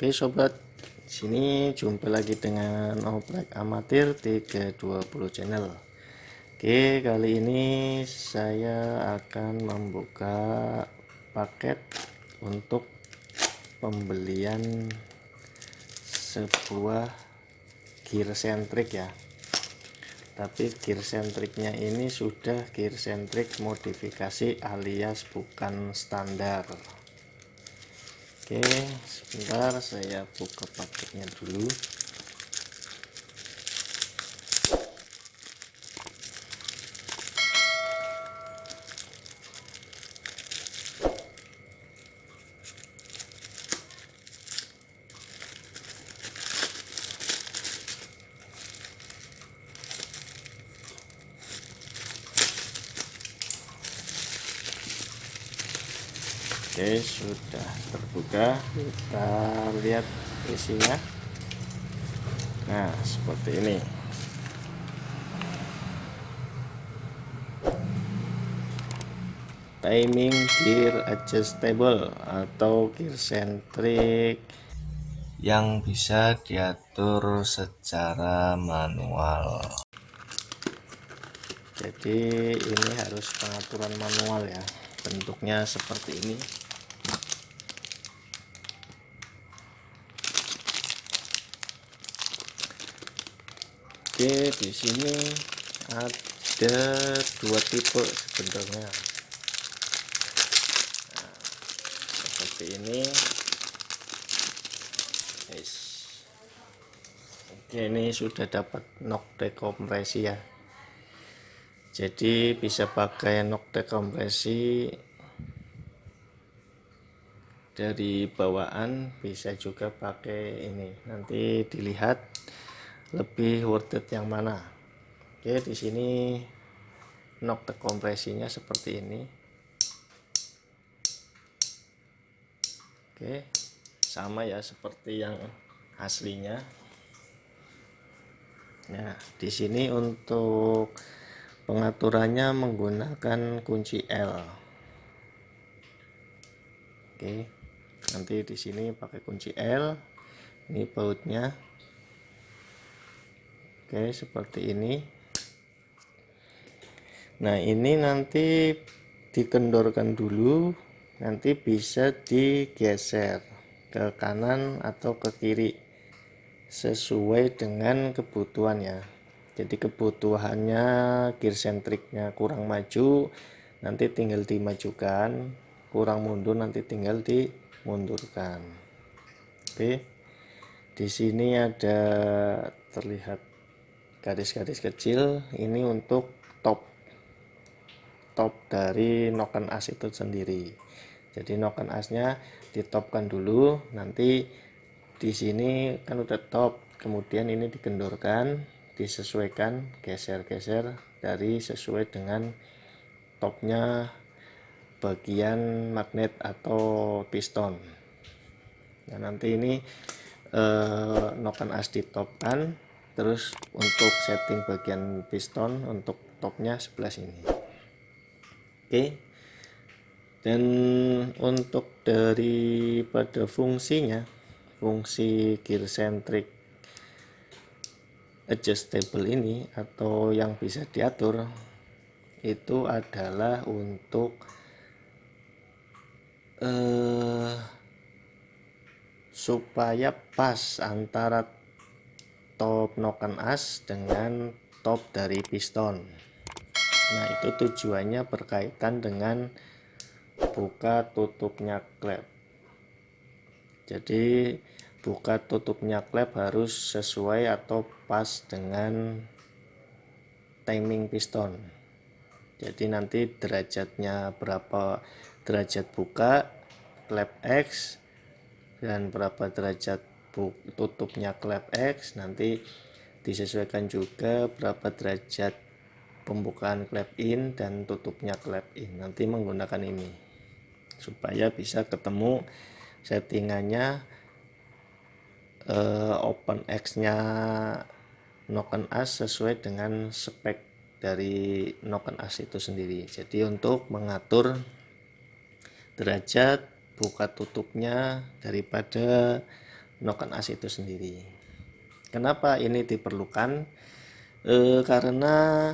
Oke sobat, sini jumpa lagi dengan Oprek Amatir 320 channel. Oke, kali ini saya akan membuka paket untuk pembelian sebuah gear sentrik ya. Tapi gear sentriknya ini sudah gear sentrik modifikasi alias bukan standar. Oke, sebentar saya buka paketnya dulu. Oke, sudah terbuka, kita lihat isinya. Nah, seperti ini. Timing gear adjustable atau gear sentrik yang bisa diatur secara manual. Jadi ini harus pengaturan manual ya. Bentuknya seperti ini. Oke, di sini ada dua tipe sebenarnya. Nah, seperti ini. Oke, ini sudah dapat knock dekompresi ya. Jadi bisa pakai knock dekompresi dari bawaan, bisa juga pakai ini. Nanti dilihat lebih worth it yang mana. Oke, di sini knock dekompresinya seperti ini. Oke, sama ya seperti yang aslinya. Nah, di sini untuk pengaturannya menggunakan kunci L. Oke, nanti di sini pakai kunci L. Ini bautnya. Oke, seperti ini. Nah, ini nanti dikendorkan dulu, nanti bisa digeser ke kanan atau ke kiri sesuai dengan kebutuhan ya. Jadi kebutuhannya gear sentriknya kurang maju, nanti tinggal dimajukan, kurang mundur nanti tinggal dimundurkan. Oke, di sini ada terlihat garis-garis kecil, ini untuk top dari noken as itu sendiri. Jadi noken asnya ditopkan dulu, nanti di sini kan udah top, kemudian ini dikendorkan, disesuaikan, geser-geser dari sesuai dengan topnya bagian magnet atau piston. Nah, nanti ini noken as ditopkan, terus untuk setting bagian piston untuk topnya sebelah sini. Oke, dan untuk daripada fungsinya, fungsi gear centric adjustable ini atau yang bisa diatur itu adalah untuk supaya pas antara top noken as dengan top dari piston. Nah, itu tujuannya berkaitan dengan buka tutupnya klep. Jadi buka tutupnya klep harus sesuai atau pas dengan timing piston. Jadi nanti derajatnya berapa derajat buka klep X dan berapa derajat tutupnya klep X, nanti disesuaikan juga berapa derajat pembukaan klep in dan tutupnya klep in. Nanti menggunakan ini supaya bisa ketemu settingannya, open X nya noken as sesuai dengan spek dari noken as itu sendiri. Jadi untuk mengatur derajat buka tutupnya daripada noken as itu sendiri. Kenapa ini diperlukan? Karena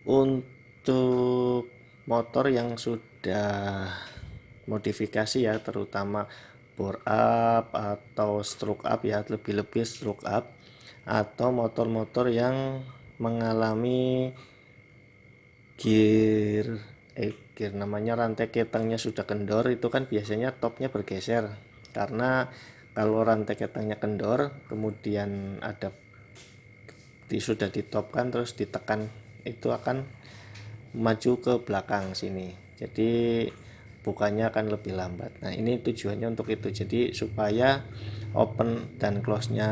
untuk motor yang sudah modifikasi ya, terutama bore up atau stroke up ya, lebih-lebih stroke up, atau motor-motor yang mengalami gear namanya rantai ketangnya sudah kendor, itu kan biasanya topnya bergeser. Karena kalau rantai ketangnya kendor kemudian sudah ditopkan terus ditekan, itu akan maju ke belakang sini, jadi bukannya akan lebih lambat. Nah ini tujuannya untuk itu, jadi supaya open dan close nya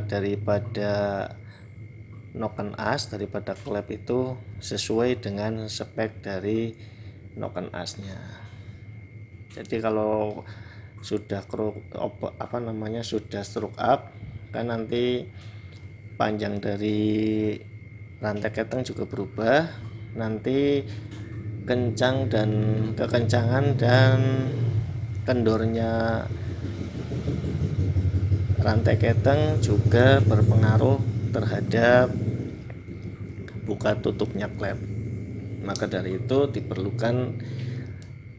daripada noken as, daripada klep itu sesuai dengan spek dari noken asnya. Jadi kalau sudah sudah stroke up kan nanti panjang dari rantai keteng juga berubah, nanti kekencangan dan kendornya rantai keteng juga berpengaruh terhadap buka tutupnya klep. Maka dari itu diperlukan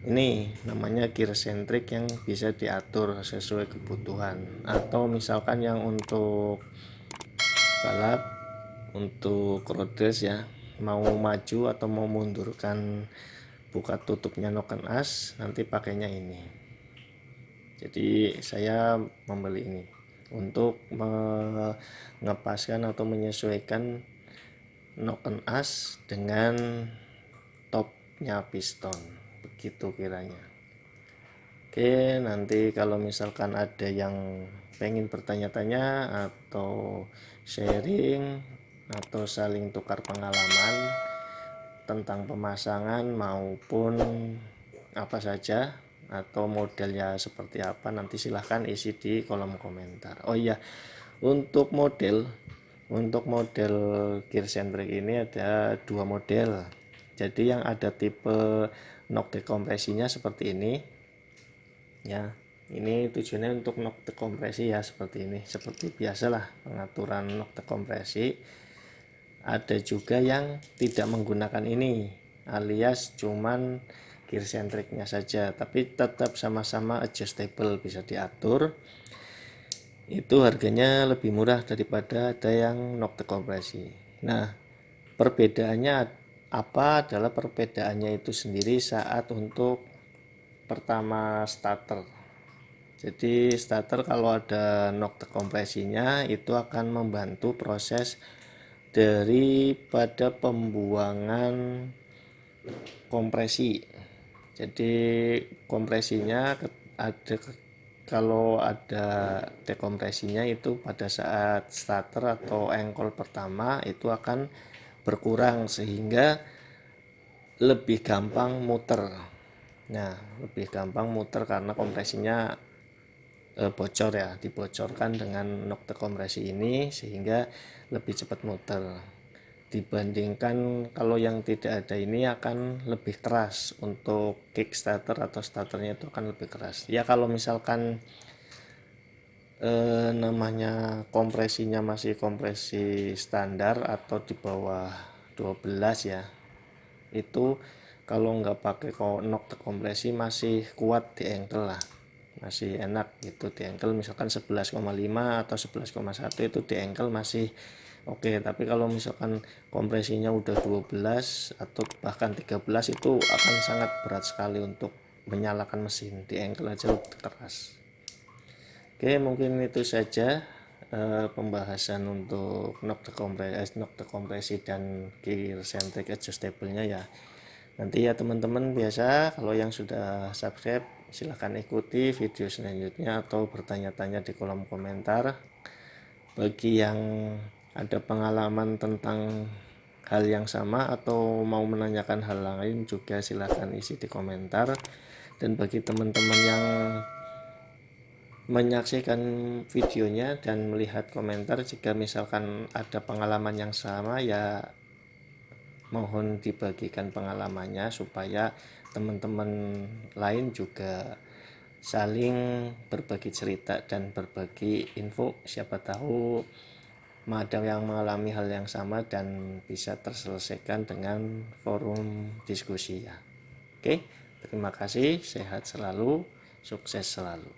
ini namanya gear centric yang bisa diatur sesuai kebutuhan. Atau misalkan yang untuk balap, untuk road race ya, mau maju atau mau mundurkan buka tutupnya noken as, nanti pakainya ini. Jadi saya membeli ini untuk mengepaskan atau menyesuaikan noken as dengan topnya piston, begitu kiranya. Oke, nanti kalau misalkan ada yang pengen bertanya-tanya atau sharing atau saling tukar pengalaman tentang pemasangan maupun apa saja atau modelnya seperti apa, nanti silahkan isi di kolom komentar. Oh iya, untuk model gear centric ini ada dua model. Jadi yang ada tipe knock dekompresinya seperti ini ya, ini tujuannya untuk knock dekompresi ya, seperti ini, seperti biasalah pengaturan knock dekompresi. Ada juga yang tidak menggunakan ini, alias cuman gear centricnya saja, tapi tetap sama-sama adjustable, bisa diatur. Itu harganya lebih murah daripada ada yang knock dekompresi. Nah, perbedaannya apa? Adalah perbedaannya itu sendiri saat untuk pertama starter. Jadi starter kalau ada knock dekompresinya itu akan membantu proses daripada pembuangan kompresi. Jadi kompresinya kalau ada dekompresinya itu pada saat starter atau engkol pertama itu akan berkurang sehingga lebih gampang muter. Nah, lebih gampang muter karena kompresinya bocor ya, dibocorkan dengan knock dekompresi ini sehingga lebih cepat muter. Dibandingkan kalau yang tidak ada ini akan lebih keras, untuk kickstarter atau starternya itu akan lebih keras. Ya kalau misalkan namanya kompresinya masih kompresi standar atau di bawah 12 ya, itu kalau nggak pakai knock dekompresi masih kuat di engkel lah, masih enak gitu di engkel. Misalkan 11,5 atau 11,1 itu di engkel masih oke. Tapi kalau misalkan kompresinya udah 12 atau bahkan 13 itu akan sangat berat sekali untuk menyalakan mesin, di engkel aja lebih keras. Oke, mungkin itu saja pembahasan untuk knock dekompresi dan gear centric adjustable-nya ya. Nanti ya teman-teman, biasa kalau yang sudah subscribe silahkan ikuti video selanjutnya atau bertanya-tanya di kolom komentar. Bagi yang ada pengalaman tentang hal yang sama atau mau menanyakan hal lain juga silahkan isi di komentar. Dan bagi teman-teman yang menyaksikan videonya dan melihat komentar, jika misalkan ada pengalaman yang sama ya mohon dibagikan pengalamannya supaya teman-teman lain juga saling berbagi cerita dan berbagi info, siapa tahu ada yang mengalami hal yang sama dan bisa terselesaikan dengan forum diskusi ya. Oke, terima kasih, sehat selalu, sukses selalu.